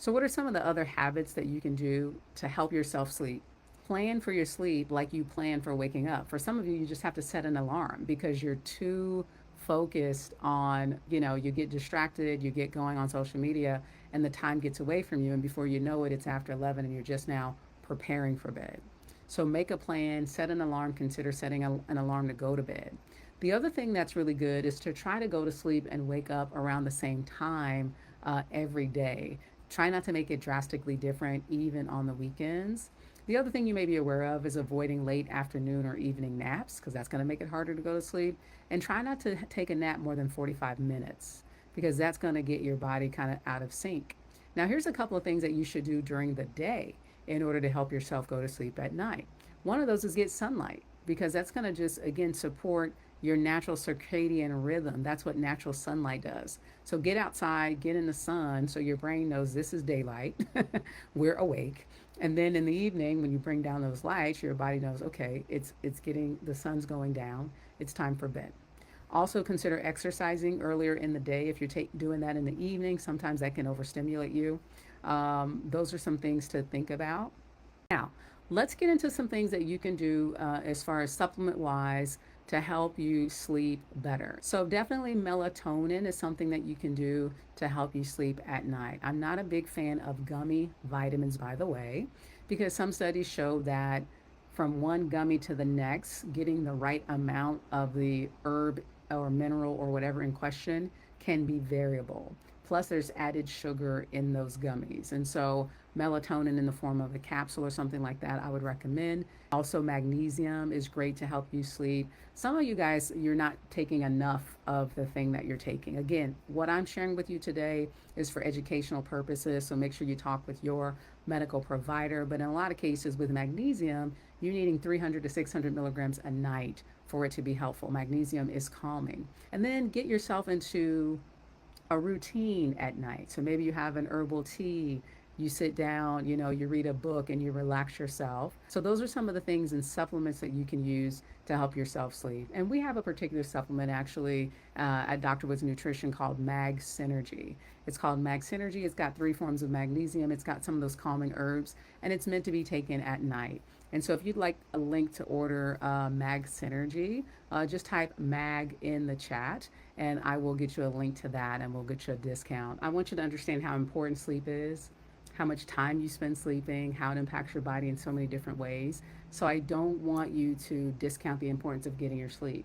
So, what are some of the other habits that you can do to help yourself sleep? Plan for your sleep like you plan for waking up. For some of you, you just have to set an alarm because you're too focused on, you get distracted, you get going on social media, and the time gets away from you. And before you know it, it's after 11 and you're just now preparing for bed. So, make a plan, set an alarm, consider setting an alarm to go to bed. The other thing that's really good is to try to go to sleep and wake up around the same time every day. Try not to make it drastically different, even on the weekends. The other thing you may be aware of is avoiding late afternoon or evening naps because that's going to make it harder to go to sleep. And try not to take a nap more than 45 minutes because that's going to get your body kind of out of sync. Now, here's a couple of things that you should do during the day in order to help yourself go to sleep at night. One of those is get sunlight because that's going to just, again, support your natural circadian rhythm. That's what natural sunlight does. So get outside, get in the sun so your brain knows this is daylight, we're awake. And then in the evening, when you bring down those lights, your body knows, okay, it's getting the sun's going down. It's time for bed. Also consider exercising earlier in the day. If you're doing that in the evening, sometimes that can overstimulate you. Those are some things to think about. Now, let's get into some things that you can do as far as supplement wise to help you sleep better. So, definitely melatonin is something that you can do to help you sleep at night. I'm not a big fan of gummy vitamins, by the way, because some studies show that from one gummy to the next, getting the right amount of the herb or mineral or whatever in question can be variable. Plus, there's added sugar in those gummies. And so, melatonin in the form of a capsule or something like that, I would recommend. Also, magnesium is great to help you sleep. Some of you guys, you're not taking enough of the thing that you're taking. Again, what I'm sharing with you today is for educational purposes, so make sure you talk with your medical provider. But in a lot of cases with magnesium, you're needing 300 to 600 milligrams a night for it to be helpful. Magnesium is calming. And then get yourself into a routine at night. So maybe you have an herbal tea, you sit down, you read a book and you relax yourself. So those are some of the things and supplements that you can use to help yourself sleep. And we have a particular supplement actually at Dr. Woods Nutrition called Mag Synergy. It's called Mag Synergy. It's got 3 forms of magnesium. It's got some of those calming herbs, and it's meant to be taken at night. And so if you'd like a link to order Mag Synergy, just type MAG in the chat and I will get you a link to that and we'll get you a discount. I want you to understand how important sleep is, how much time you spend sleeping, how it impacts your body in so many different ways. So I don't want you to discount the importance of getting your sleep.